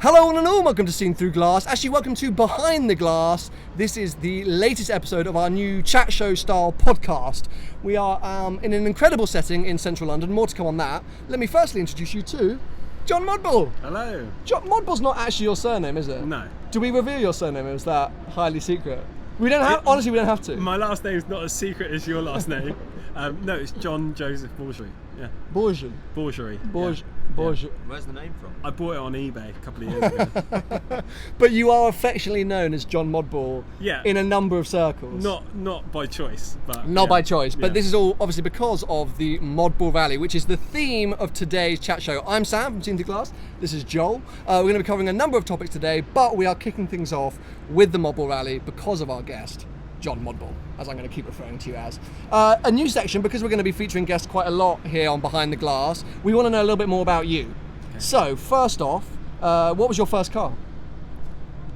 Hello one and all, welcome to Seen Through Glass. Actually, welcome to Behind the Glass. This is the latest episode of our new chat show style podcast. We are in an incredible setting in central London, more to come on that. Let me firstly introduce you to Jon Modball. Hello. Jon Modball's not actually your surname, is it? No. Do we reveal your surname, or is that highly secret? We don't have, honestly we don't have to. My last name's not as secret as your last name. No, it's John Joseph Bourgery. Yeah. Bourgery. Bourgery. Bourgery. Where's the name from? I bought it on eBay a couple of years ago. But you are affectionately known as Jon Modball in a number of circles. Not by choice, but not by choice. But this is all obviously because of the Modball Rally, which is the theme of today's chat show. I'm Sam from BehindTheGlass. Glass. This is Joel. We're going to be covering a number of topics today, but we are kicking things off with the Modball Rally because of our guest, Jon Modball, as I'm going to keep referring to you as. A new section, because we're going to be featuring guests quite a lot here on Behind the Glass. We want to know a little bit more about you. Okay. So, first off, what was your first car?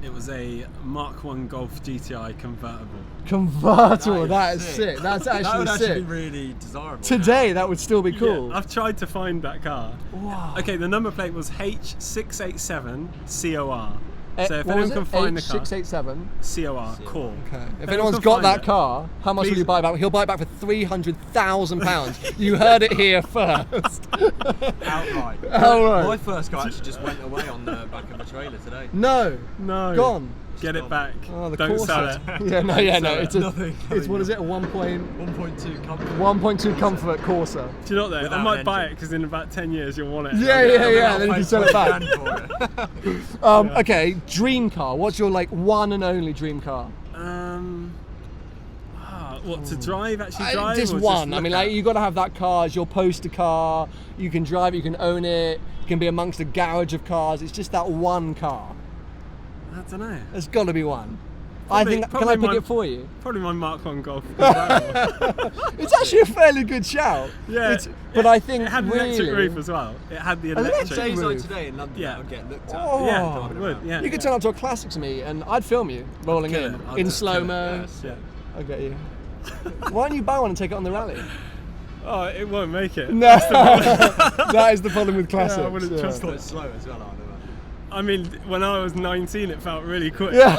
It was a Mark 1 Golf GTI convertible. Convertible, that is sick. That's actually sick. That would actually be really desirable. Today, that would still be cool. Yeah, I've tried to find that car. Wow. Okay, the number plate was H687COR. So if what anyone can find the car, H687 COR. Okay. If anyone's got that car, how much will you buy it back? He'll buy it back for £300,000. You heard it here first. Outright. Outright. My first car actually just went away on the back of a trailer today. No. Gone. Get it back. Oh, Don't sell it. It's what is it? A 1.2 comfort. 1.2 comfort Corsa. Do you know what though? I might buy it because in about 10 years you'll want it. Yeah. Then you can sell it back. Okay, dream car. What's your one and only dream car? What to drive? Actually drive? Just one. I mean, you got to have that car as your poster car. You can drive it. You can own it. You can be amongst a garage of cars. It's just that one car. I don't know. There's got to be one. Probably, can I pick it for you? Probably my Mark 1 Golf. It's actually a fairly good shout. Yeah. But I think it had an electric roof as well. It had the electric days roof. like today in London, that would get looked at. Oh, yeah, it would. Yeah. You could turn up to a classics meet and I'd film you rolling in slow-mo. Yes, yeah. I'll get you. Why don't you buy one and take it on the rally? Oh, it won't make it. No, that is the problem with classics. Yeah, I wouldn't trust it. It's slow as well, I mean, when I was 19, it felt really quick. Yeah,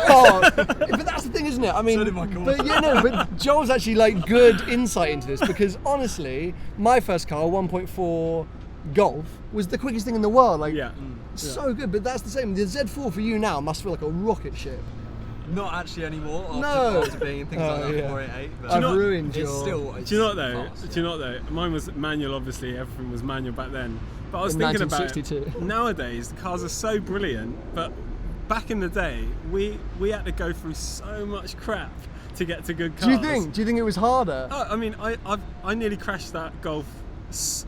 but that's the thing, isn't it? I mean, so did my car. but Joel's actually good insight into this because honestly, my first car, 1.4 Golf, was the quickest thing in the world. So good. But that's the same. The Z4 for you now must feel like a rocket ship. Not actually anymore. No. After being and things like that, 488. But I've ruined it's your... still. Do you know what though? Do you know what though? Mine was manual. Obviously, everything was manual back then. But I was thinking about it. Nowadays, the cars are so brilliant, but back in the day, we had to go through so much crap to get to good cars. Do you think it was harder? Oh, I mean, I nearly crashed that Golf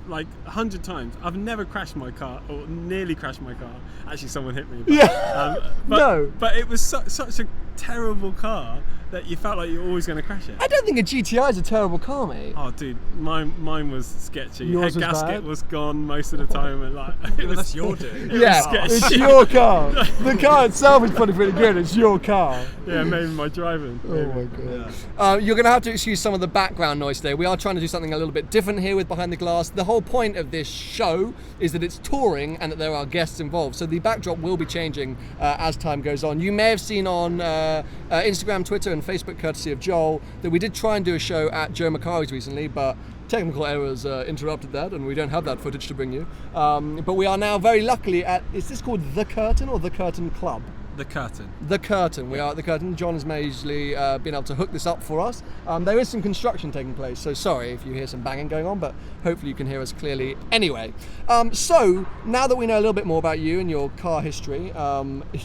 100 times. I've never crashed my car or nearly crashed my car. Actually, someone hit me. But, but it was such a terrible car that you felt like you were always going to crash it. I don't think a GTI is a terrible car, mate. Oh, dude, mine was sketchy. Yours Head was gasket bad? was gone most of the time, and that's your doing. It's your car. The car itself is probably pretty good. It's your car. Yeah, maybe my driving. Maybe. Oh my god. You're going to have to excuse some of the background noise today. We are trying to do something a little bit different here with Behind the Glass. The whole point of this show is that it's touring and that there are guests involved. So the backdrop will be changing as time goes on. You may have seen on Instagram, Twitter, and Facebook, courtesy of Joel, that we did try and do a show at Joe Macari's recently, but technical errors interrupted that, and we don't have that footage to bring you. But we are now very luckily at, is this called The Curtain or The Curtain Club? The Curtain. The Curtain. We are at The Curtain. John has majorly been able to hook this up for us. There is some construction taking place, so sorry if you hear some banging going on, but hopefully you can hear us clearly anyway. So, now that we know a little bit more about you and your car history,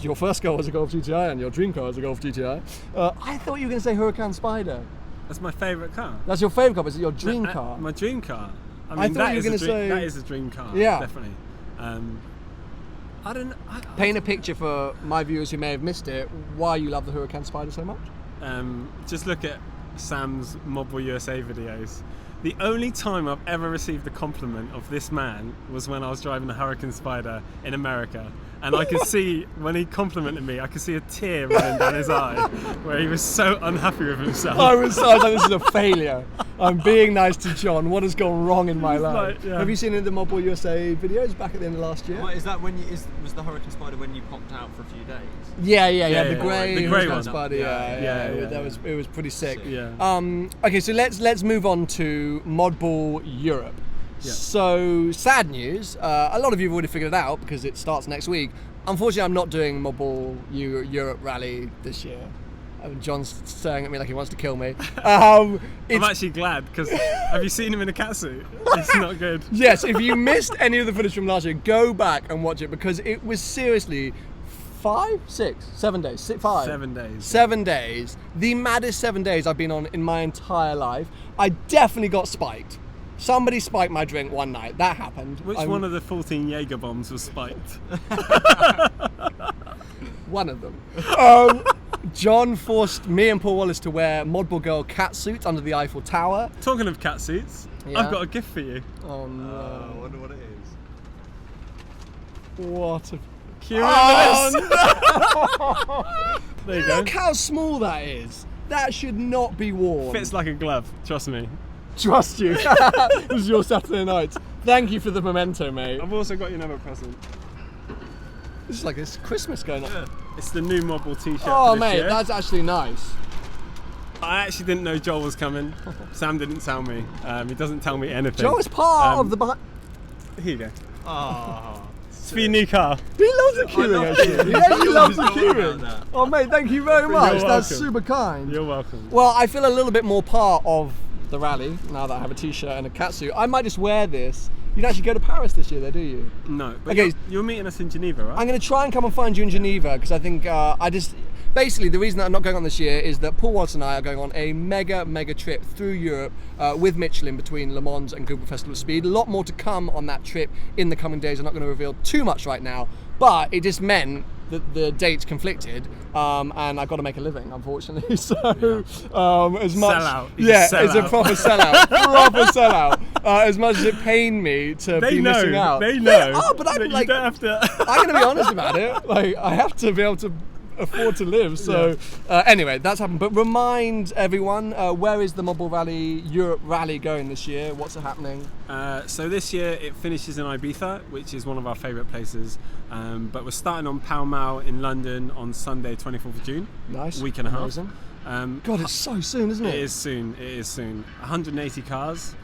your first car was a Golf GTI and your dream car was a Golf GTI, I thought you were going to say Huracan Spider. That's my favourite car. That's your favourite car, but is it your dream car? My dream car. I thought you were going to say... That is a dream car, yeah. Definitely. Paint a picture for my viewers who may have missed it, why you love the Huracan Spider so much. Just look at Sam's Modball USA videos. The only time I've ever received a compliment of this man was when I was driving a Hurricane Spider in America. And I could see, when he complimented me, I could see a tear running down his eye, where he was so unhappy with himself. I was like, this is a failure. I'm being nice to John. What has gone wrong in my life? Like, yeah. Have you seen any of the Modball USA videos back at the end of last year? What, is that when was the Hurricane Spider when you popped out for a few days? Yeah, Yeah, the grey one. Spider. Yeah, it was pretty sick. Yeah. Okay, so let's move on to Modball Europe. Yeah. So, sad news. A lot of you have already figured it out because it starts next week. Unfortunately, I'm not doing Modball Europe Rally this year. John's staring at me like he wants to kill me. I'm actually glad, because have you seen him in a catsuit? It's not good. Yes, if you missed any of the footage from last year, go back and watch it, because it was seriously 7 days. 7 days. 7 days. The maddest 7 days I've been on in my entire life. I definitely got spiked. Somebody spiked my drink one night. That happened. Which one of the 14 Jaeger bombs was spiked? One of them. John forced me and Paul Wallace to wear Modball Girl catsuit under the Eiffel Tower. Talking of catsuits, Yeah. I've got a gift for you. Oh no. I wonder what it is. What a... Can you remember this? Oh, There you go. Look how small that is. That should not be worn. Fits like a glove, trust me. Trust you. This is your Saturday night. Thank you for the memento, mate. I've also got you another present. This is like this Christmas going on. Yeah. It's the new Modball t-shirt Oh, for this mate, year. that's actually nice. I actually didn't know Joel was coming. Sam didn't tell me. He doesn't tell me anything. Joe is part of the behind. Here you go. Oh, It's for your new car. He loves the queuing, actually. He actually loves the queuing. that. Oh, mate, thank you very much. You're That's welcome. super kind. You're welcome. Well, I feel a little bit more part of the rally now that I have a t-shirt and a catsuit. I might just wear this. You don't actually go to Paris this year, though, do you? No, but Okay. you're meeting us in Geneva, right? I'm going to try and come and find you in Geneva, because I think basically the reason that I'm not going on this year is that Paul Wallace and I are going on a mega trip through Europe with Michelin between Le Mans and Google Festival of Speed. A lot more to come on that trip in the coming days. I'm not going to reveal too much right now, but it just meant that the dates conflicted, and I've got to make a living, unfortunately. So as much Sellout. He's yeah, a it's a sellout. proper sellout, proper sellout. As much as it pained me to They be know. missing out, They know. but I'm that like, you don't have to. I'm going to be honest about it. Like, I have to be able to afford to live. So anyway, that's happened. But remind everyone, where is the Modball Rally Europe Rally going this year? What's happening? So this year it finishes in Ibiza, which is one of our favourite places. But we're starting on Pall Mall in London on Sunday, 24th of June. Nice. Week and a half. Amazing. God, it's so soon, isn't it? It is soon. It is soon. 180 cars.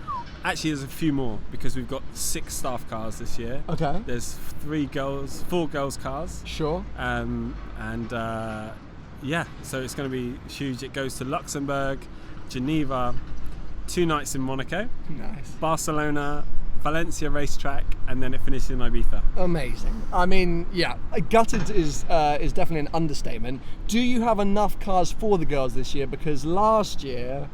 Actually, there's a few more because we've got 6 staff cars this year. Okay. There's 4 girls cars. Sure. Yeah, so it's going to be huge. It goes to Luxembourg, Geneva, 2 nights in Monaco, Nice. Barcelona, Valencia racetrack, and then it finishes in Ibiza. Amazing. I mean, yeah, gutted is definitely an understatement. Do you have enough cars for the girls this year? Because last year,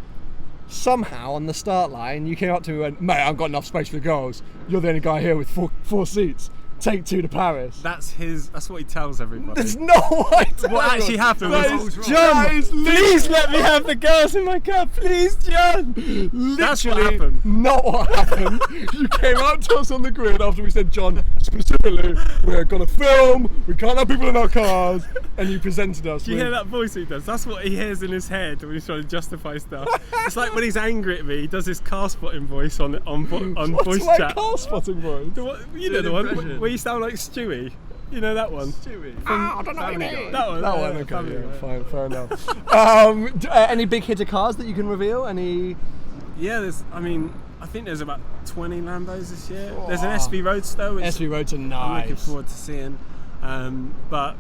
somehow on the start line, you came up to me and went, mate, I've got enough space for the girls. You're the only guy here with four seats. Take 2 to Paris. That's what he tells everybody. There's no way. What actually happened was, John, please let me have the girls in my car, please, John. That's what literally happened. not what happened. You came out to us on the grid after we said, John, specifically, we're going to film, we can't have people in our cars, and you presented us Do you with... hear that voice he does? That's what he hears in his head when he's trying to justify stuff. It's like when he's angry at me, he does his car spotting voice on What's voice my chat. car spotting voice? You know Do the an one impression. where you sound like Stewie. You know that one? Stewie. I don't know what you mean. That one. That yeah, one, okay, Family yeah, Guy. fine, fair enough. Any big hitter cars that you can reveal? Any? Yeah, I think there's about 20 Lambos this year. Oh. There's an SV Roadster, which SV Roads are I'm nice. looking forward to seeing. But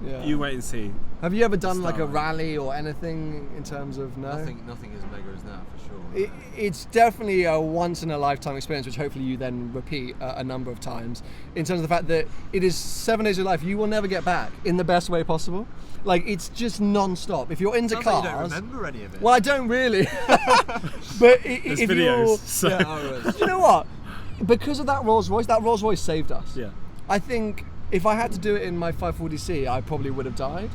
Yeah. you wait and see. Have you ever done like a Start. rally or anything in terms of Nothing as mega as that for sure. It's definitely a once in a lifetime experience, which hopefully you then repeat a number of times. In terms of the fact that it is 7 days of life you will never get back in the best way possible. Like, it's just non-stop. If you're into Sounds cars, like you don't remember any of it. well, I don't really. But There's if videos. you're, So. yeah. Oh, right. You know what? Because of that Rolls Royce saved us. Yeah. I think if I had to do it in my 540C, I probably would have died.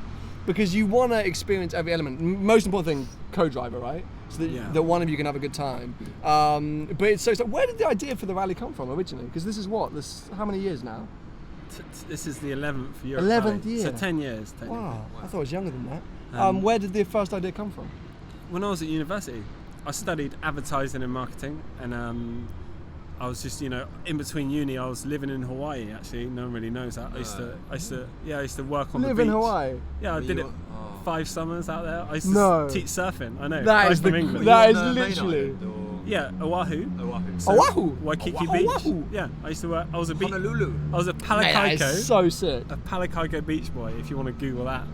Because you want to experience every element. Most important thing, co-driver, right? so that one of you can have a good time. But so where did the idea for the rally come from originally? Because this is how many years now? This is the 11th year. 11th year. So 10 years. Wow, I thought it was younger than that. Where did the first idea come from? When I was at university, I studied advertising and marketing, and I was just, in between uni, I was living in Hawaii. Actually, no one really knows that. I used to work on the beach. Live in Hawaii? Yeah, I did it 5 summers out there. I used to teach surfing. I know. That is literally. Yeah, Oahu. So Oahu? Waikiki Beach. Oahu. Yeah, I used to work. I was a Honolulu. I was a Palakaico. Mate, that is so sick. A Palakaico beach boy. If you want to Google that,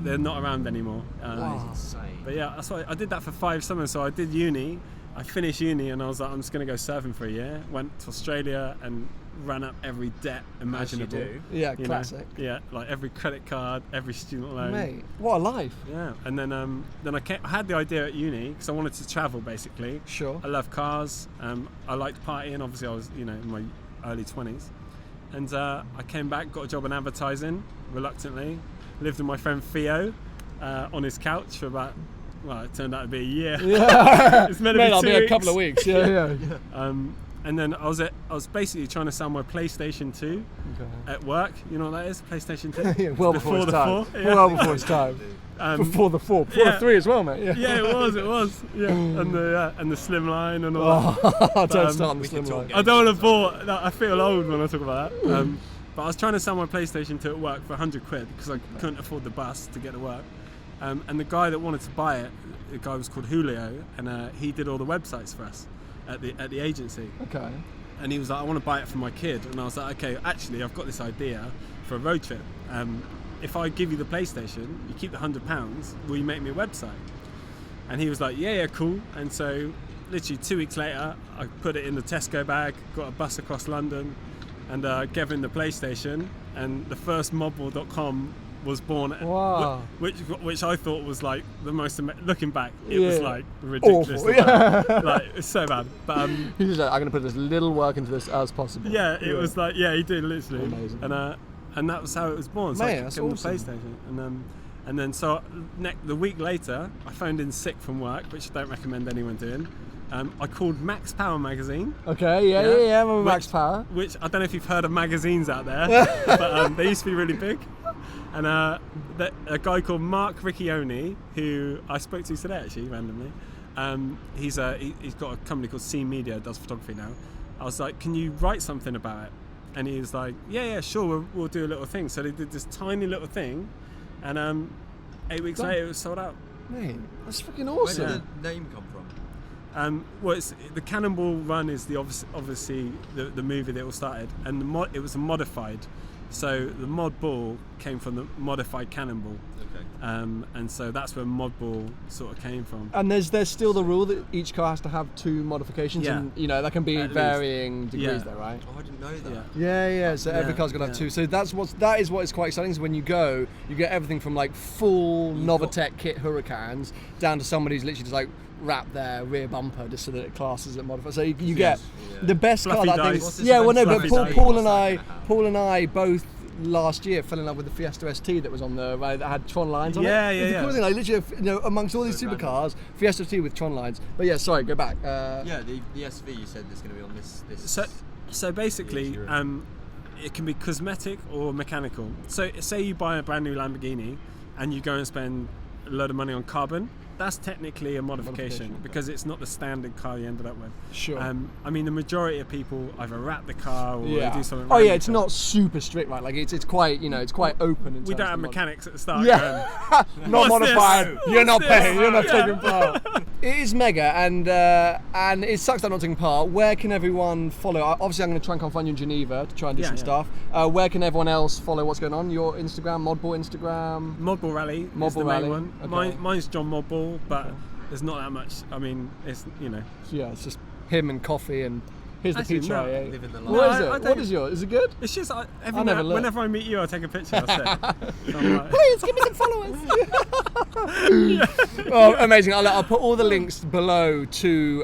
they're not around anymore. Wow. Insane. But yeah, that's why I did that for 5 summers. So I did uni. I finished uni and I was like, I'm just going to go surfing for a year. Went to Australia and ran up every debt imaginable. As you do. Yeah, classic. Yeah, like every credit card, every student loan. Mate, what a life. Yeah, and then I had the idea at uni because I wanted to travel basically. Sure. I love cars. I liked partying. Obviously, I was in my early 20s, and I came back, got a job in advertising reluctantly. Lived with my friend Theo on his couch for about. Well, it turned out to be a year. Yeah. It's meant to be 2 weeks. A couple of weeks. Yeah. And then I was basically trying to sell my PlayStation 2 at work. You know what that is? PlayStation 2? Yeah, well before its time. 4. Yeah. Well before its time. Before the 4. Before the 3 as well, mate. Yeah, it was. Yeah. And the slim line and all that. Don't start on the slim line. I don't want to bore. I feel old when I talk about that. But I was trying to sell my PlayStation 2 at work for £100 because I couldn't afford the bus to get to work. And the guy that wanted to buy it, the guy was called Julio, and he did all the websites for us at the agency. Okay. And he was like, I want to buy it for my kid. And I was like, okay, actually, I've got this idea for a road trip. If I give you the PlayStation, you keep the £100, will you make me a website? And he was like, yeah, cool. And so literally 2 weeks later, I put it in the Tesco bag, got a bus across London, and gave him the PlayStation. And the first Modball.com was born. Wow. Which I thought was like the most looking back, it was like ridiculous. Awful. Yeah. Like it's so bad. But he was like, I'm gonna put as little work into this as possible. Yeah, it was like he did literally. Amazing. And that was how it was born. So Mate, I that's gave him awesome. the PlayStation, and then so the week later, I phoned in sick from work, which I don't recommend anyone doing. I called Max Power magazine. Okay, yeah, I'm Max Power. Which I don't know if you've heard of magazines out there, but they used to be really big. And a guy called Mark Riccioni, who I spoke to today actually randomly, he's got a company called C Media, does photography now. I was like, can you write something about it? And he was like, yeah, sure, we'll do a little thing. So they did this tiny little thing, and 8 weeks later it was sold out. Mate, that's freaking awesome. Where did the name come from? Well, the Cannonball Run is obviously the movie that all started, and it was a modified. So the Modball came from the modified Cannonball. Okay. And so that's where Modball sort of came from. And there's still the rule that each car has to have 2 modifications, Yeah. and that can be At varying least. degrees Yeah. there, right? Oh, I didn't know that. Yeah. So every car's got to have 2. So that is what is quite exciting. So when you go, you get everything from like full Novatec kit Hurricanes down to somebody who's literally just like wrap their rear bumper just so that it classes it modified. So you get the best Fluffy car that I dice. think. Yeah, well, no, but Fluffy dice. Paul and I both last year fell in love with the Fiesta ST that was on the that had Tron lines on it. Yeah. It's the cool thing, like literally, amongst all these supercars, Fiesta ST with Tron lines. But yeah, sorry, go back. Yeah, the SV you said is going to be on this. So basically, it can be cosmetic or mechanical. So say you buy a brand new Lamborghini and you go and spend a load of money on carbon. That's technically a modification because it's not the standard car you ended up with. Sure. I mean, the majority of people either wrap the car or they do something. Oh yeah, it's not super strict, right? Like it's quite it's quite open. We don't have mechanics at the start. Yeah, not modified. You're not paying. You're not taking part. It is mega, and it sucks that I'm not taking part. Where can everyone follow? Obviously, I'm going to try and come find you in Geneva to try and do some stuff. Where can everyone else follow what's going on? Your Instagram, Modball Instagram. Modball Rally is the main one. Okay. Mine's Jon Modball, but there's not that much. I mean, it's Yeah, it's just him and coffee and. Here's the Actually, pizza. no. Yeah. Living the life. What is it? What is yours? Is it good? It's just whenever I meet you, I take a picture. I'll say. So I'm like, Please give me some followers. Oh, amazing! I'll put all the links below to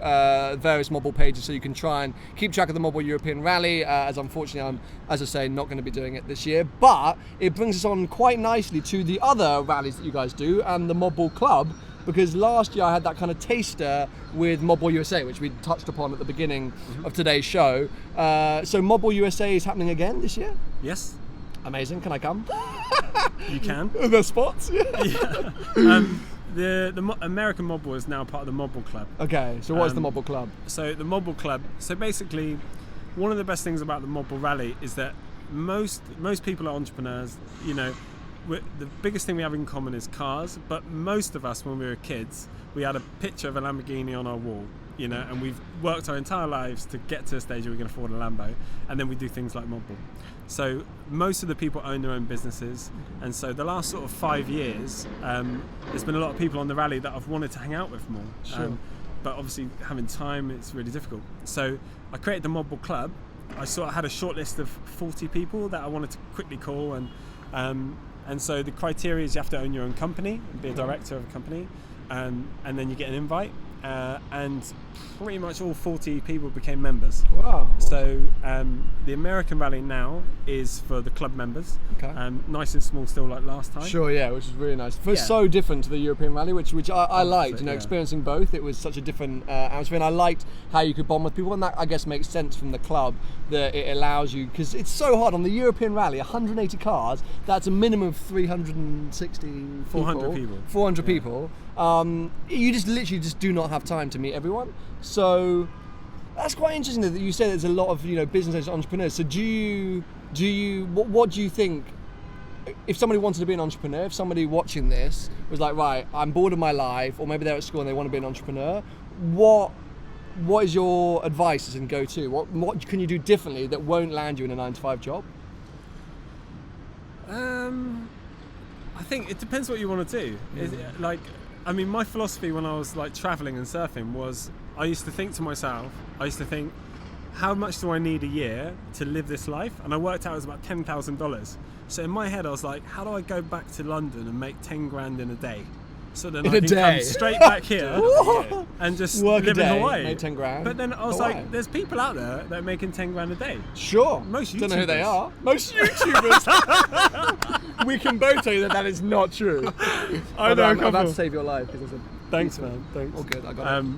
various Modball pages so you can try and keep track of the Modball European Rally. As unfortunately, I'm, as I say, not going to be doing it this year. But it brings us on quite nicely to the other rallies that you guys do and the Modball Club. because last year I had that kind of taster with Modball USA, which we touched upon at the beginning of today's show. So Modball USA is happening again this year? Yes. Amazing. Can I come? You can. The spots? Yeah. The American Modball is now part of the Modball Club. Okay, so what is the Modball Club? So the Modball Club, so basically one of the best things about the Modball Rally is that most people are entrepreneurs. You know, the biggest thing we have in common is cars, but most of us when we were kids, we had a picture of a Lamborghini on our wall, you know, and we've worked our entire lives to get to a stage where we can afford a Lambo, and then we do things like Modball. So most of the people own their own businesses, and so the last sort of 5 years, there's been a lot of people on the rally that I've wanted to hang out with more. Sure. But obviously having time, it's really difficult. So I created the Modball Club. I sort of had a short list of 40 people that I wanted to quickly call, and so the criteria is you have to own your own company and be a director of a company, and then you get an invite, and pretty much all 40 people became members. Wow. So the American rally now is for the club members. Okay. Nice and small still like last time. Sure, yeah, which is really nice. It's Yeah. so different to the European rally, which I liked. You know, yeah. experiencing both, it was such a different atmosphere, and I liked how you could bond with people, and that I guess makes sense from the club that it allows you, because it's so hard on the European rally. 180 cars. That's a minimum of 360 people. 400 people. 400 Yeah. people. You just literally just do not have time to meet everyone. So that's quite interesting that you say there's a lot of, you know, business entrepreneurs. So what do you think, if somebody wanted to be an entrepreneur, if somebody watching this was like, right, I'm bored of my life, or maybe they're at school and they want to be an entrepreneur, what is your advice and go-to? What can you do differently that won't land you in a 9-to-5 job? I think it depends what you want to do. Like, I mean, my philosophy when I was like traveling and surfing was, I used to think to myself, how much do I need a year to live this life? And I worked out it was about $10,000. So in my head I was like, how do I go back to London and make 10 grand in a day? So then I can come straight back here and just Work live a day, in Hawaii. make 10 grand. But then I was Hawaii. like, there's people out there that are making 10 grand a day. Sure. Most Don't know who they YouTubers. are. Most YouTubers. We can both tell you that is not true. I know a I'm about couple. to save your life because it's a Thanks, man. Thanks. all good. I got it.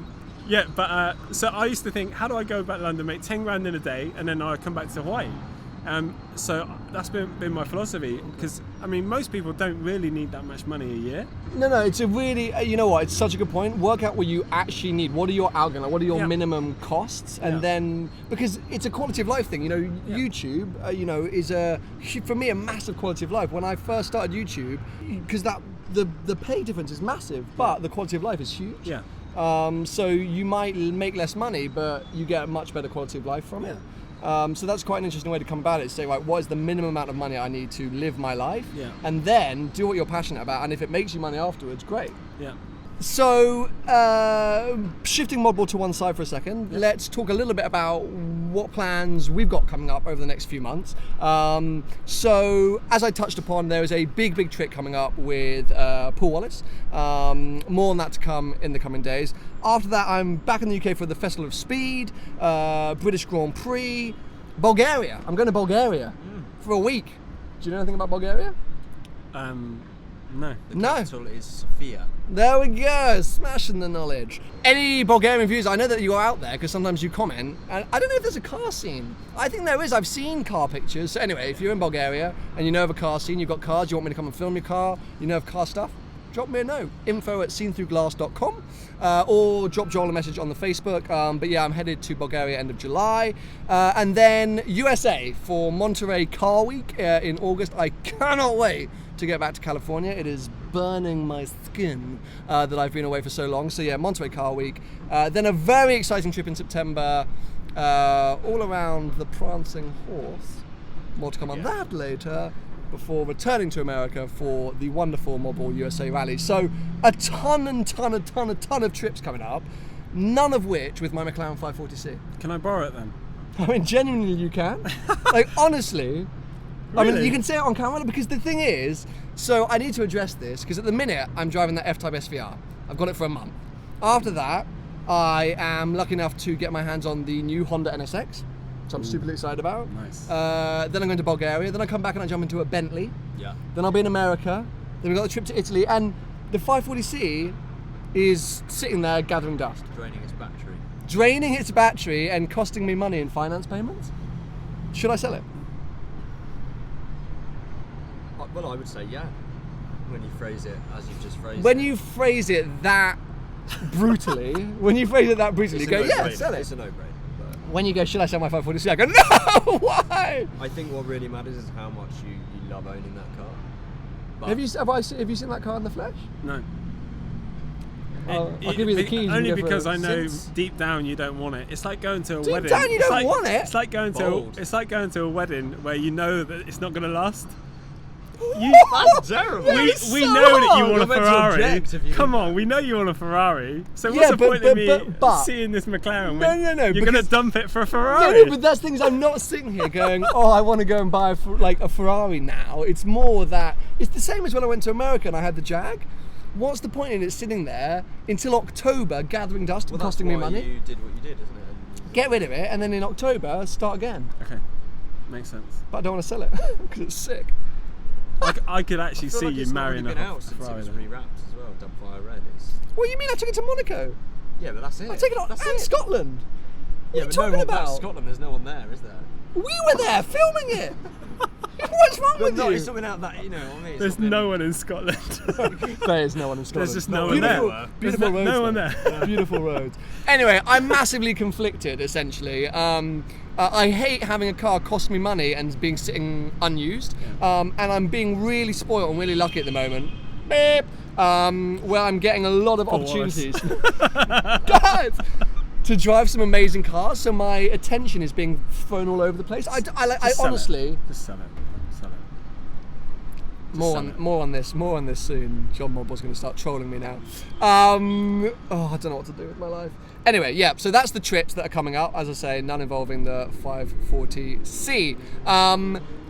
Yeah, but so I used to think, how do I go back to London, make 10 grand in a day, and then I come back to Hawaii? So that's been my philosophy, because I mean, most people don't really need that much money a year. No, it's a really, you know what, it's such a good point. Work out what you actually need. What are your outgoing, what are your minimum costs? And then, because it's a quality of life thing, you know, YouTube, you know, is for me, a massive quality of life. When I first started YouTube, because the pay difference is massive, but the quality of life is huge. Yeah. So you might make less money, but you get a much better quality of life from it. So that's quite an interesting way to come about it. Say, right, what is the minimum amount of money I need to live my life? Yeah. And then do what you're passionate about. And if it makes you money afterwards, great. Yeah. So, shifting Modball to one side for a second, let's talk a little bit about what plans we've got coming up over the next few months. So, as I touched upon, there is a big trip coming up with Paul Wallace. More on that to come in the coming days. After that, I'm back in the UK for the Festival of Speed, British Grand Prix, Bulgaria. I'm going to Bulgaria for a week. Do you know anything about Bulgaria? No. The capital is Sofia. There we go, smashing the knowledge. Any Bulgarian views? I know that you're out there because sometimes you comment, and I don't know if there's a car scene. I think there is. I've seen car pictures. So anyway, if you're in Bulgaria and you know of a car scene, you've got cars, you want me to come and film your car, you know of car stuff, drop me a note. info@seenthroughglass.com, or drop Joel a message on the Facebook. But yeah, I'm headed to Bulgaria end of July, and then USA for Monterey Car Week in August. I cannot wait to get back to California. It is burning my skin that I've been away for so long. So yeah, Monterey Car Week. Then a very exciting trip in September, all around the Prancing Horse. More to come on that later, before returning to America for the wonderful Modball USA Rally. So a ton of trips coming up, none of which with my McLaren 540C. Can I borrow it then? I mean, genuinely you can. Like, honestly, I mean, Really? you can say it on camera, because the thing is, so I need to address this, because at the minute I'm driving the F-Type SVR. I've got it for a month. After that, I am lucky enough to get my hands on the new Honda NSX, which I'm super excited about. Nice. Then I'm going to Bulgaria. Then I come back and I jump into a Bentley. Yeah. Then I'll be in America. Then we've got the trip to Italy. And the 540C, is sitting there gathering dust. Draining its battery. And costing me money in finance payments? Should I sell it? Well, I would say yeah. When you phrase it as you've just phrased it. When you phrase it that brutally, you go, yeah, sell it. It's a no-brainer. When you go, should I sell my 540C? I go, no, why? I think what really matters is how much you love owning that car. But Have you seen that car in the flesh? No. I'll give you the keys. Only because I know deep down you don't want it. It's like going to a wedding. Deep down you don't want it? It's like going to a wedding where you know that it's not going to last. That's terrible. We know that you want a Ferrari. Come on, we know you want a Ferrari. So what's the point of me seeing this McLaren when No, you're going to dump it for a Ferrari? No, but that's things. I'm not sitting here going, oh, I want to go and buy a Ferrari now. It's more that it's the same as when I went to America and I had the Jag. What's the point in it sitting there until October gathering dust and costing me money? You did what you did, isn't it? Get rid of it and then in October start again. Okay, makes sense. But I don't want to sell it because it's sick. I could actually see you marrying a house since it was rewrapped as well, done fire red. What do you mean? I took it to Monaco. Yeah, but that's it. I took it and Scotland. What are you talking about? Scotland, there's no one there, is there? We were there filming it. What's wrong with you? It's something out that, you know what I mean? There's no one in Scotland. There is no one in Scotland. There's just no one there. Beautiful roads. No one there. Beautiful roads. Anyway, I'm massively conflicted, essentially. I hate having a car cost me money and being sitting unused. And I'm being really spoiled and really lucky at the moment. Beep. Where I'm getting a lot of opportunities. Guys! To drive some amazing cars, so my attention is being thrown all over the place. I honestly just sell it. More on this soon. Jon Modball's going to start trolling me now. I don't know what to do with my life. Anyway, yeah. So that's the trips that are coming up. As I say, none involving the 540C.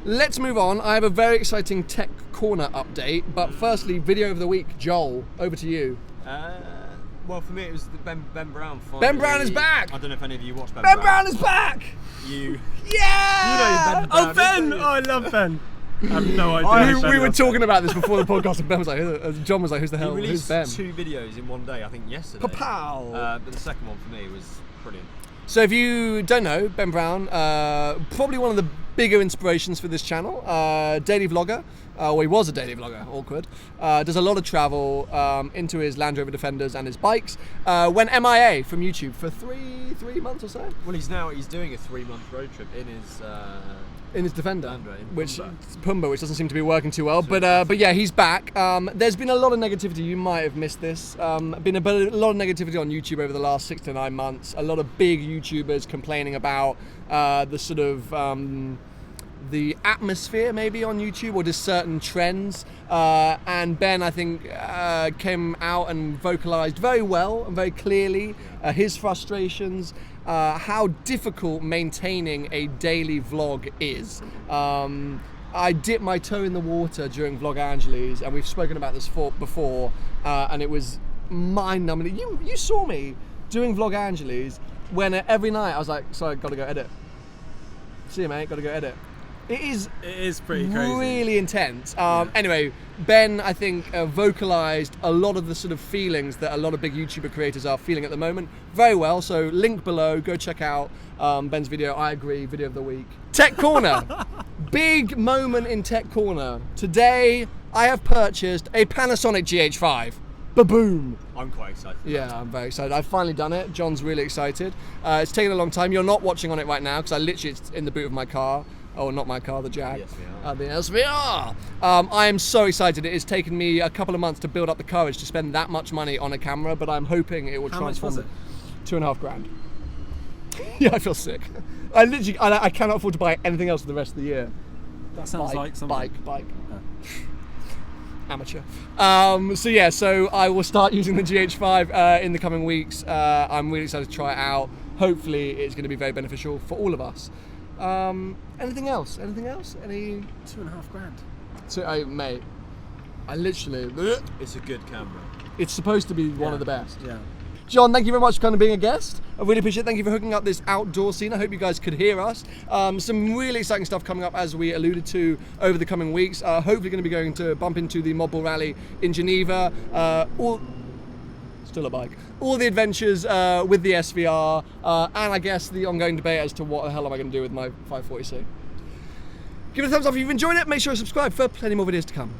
Let's move on. I have a very exciting tech corner update, but firstly, video of the week. Joel, over to you. Well, for me, it was the Ben Brown. Ben Brown is back! I don't know if any of you watched Ben Brown. Ben Brown is back! You. Yeah! You know Ben Brown. Oh, Ben! Oh, I love Ben. I have no idea. We were talking about this before the podcast, and Ben was like, John was like, who's the hell? He released Who's Ben? 2 videos in one day, I think yesterday. Pow! But the second one for me was brilliant. So if you don't know, Ben Brown, probably one of the bigger inspirations for this channel, daily vlogger. Well, he was a daily vlogger, awkward. Does a lot of travel into his Land Rover Defenders and his bikes. Went MIA from YouTube for three months or so. Well, he's doing a 3-month road trip in his Defender, which Pumbaa, which doesn't seem to be working too well. But yeah, he's back. There's been a lot of negativity. You might have missed this. Been a lot of negativity on YouTube over the last 6 to 9 months. A lot of big YouTubers complaining about the sort of the atmosphere maybe on YouTube, or just certain trends. And Ben, I think, came out and vocalized very well and very clearly his frustrations. How difficult maintaining a daily vlog is. I dipped my toe in the water during Vlog Angeles, and we've spoken about this before, and it was mind-numbing. You saw me doing Vlog Angeles when every night I was like, sorry, gotta go edit. See you, mate, gotta go edit. It is pretty crazy. Really intense. Anyway, Ben, I think, vocalized a lot of the sort of feelings that a lot of big YouTuber creators are feeling at the moment very well. So link below, go check out Ben's video. I agree, video of the week. Tech Corner. Big moment in Tech Corner. Today, I have purchased a Panasonic GH5. Ba-boom! I'm quite excited. Yeah, I'm very excited. I've finally done it. John's really excited. It's taken a long time. You're not watching on it right now because I literally, it's in the boot of my car. Oh, not my car, the Jag. The SVR. I am so excited. It has taken me a couple of months to build up the courage to spend that much money on a camera, but I'm hoping it will transform. How much was it? $2.5 grand. Yeah, I feel sick. I cannot afford to buy anything else for the rest of the year. That sounds like something. Bike. Amateur. So I will start using the GH5 in the coming weeks. I'm really excited to try it out. Hopefully it's going to be very beneficial for all of us. Anything else? Any $2.5 grand. Mate, I literally. It's a good camera. It's supposed to be one of the best. Yeah. John, thank you very much for kind of being a guest. I really appreciate it. Thank you for hooking up this outdoor scene. I hope you guys could hear us. Some really exciting stuff coming up, as we alluded to, over the coming weeks. Hopefully going to be going to bump into the Modball Rally in Geneva. still a bike. All the adventures with the SVR, and I guess the ongoing debate as to what the hell am I going to do with my 540C. Give it a thumbs up if you've enjoyed it. Make sure to subscribe for plenty more videos to come.